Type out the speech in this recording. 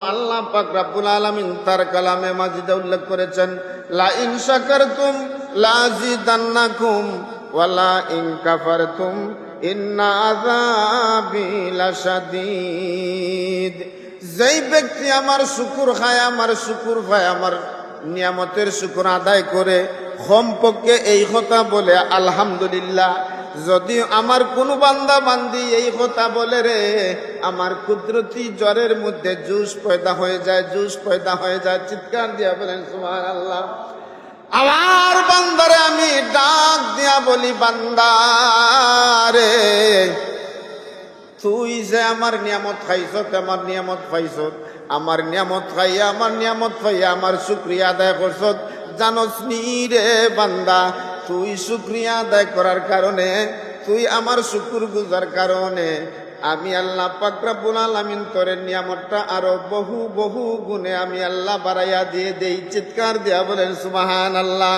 আল্লাহ পাক রব্বুল আলামিন তার কালামে মাজিদে উল্লেখ করেছেন, লা ইন শাকারতুম লাযিদান্নাকুম ওয়া লা ইন কাফারতুম ইন্না আযাবি লাশাদীদ। যেই ব্যক্তি আমার শুকর খায়, আমার শুকর পায়, আমার নিয়ামতের শুকর আদায় করে, কমপক্ষে এই কথা বলে আলহামদুলিল্লাহ। যদি আমার কোনো বান্দা বান্দি এই কথা বলে রে, আমার কুদরতি জ্বরের মধ্যে জুস পয়দা হয়ে যায়, জুস পয়দা হয়ে যায়। চিৎকার দিয়া বলেন সুবহানাল্লাহ। আমার বান্দারে আমি ডাক দিয়া বলি, বান্দারে তুই যে আমার নিয়ামত খাইছত, আমার নিয়ামত পাইছত, আমার নিয়ামত খাইয়া, আমার নিয়ামত পাইয়া আমার শুকরিয়া আদায় করছত, জানোস নি রে বান্দা, তুই শুকরিয়া আদায় করার কারণে, তুই আমার শুকুর গুজার কারণে আমি আল্লাহ পাক রব্বুল আলামিন তোর নিয়ামতটা আরো বহু বহু গুণে আমি আল্লাহ বাড়াইয়া দিয়ে দেই। চিৎকার দিয়া বলেন সুবহানাল্লাহ।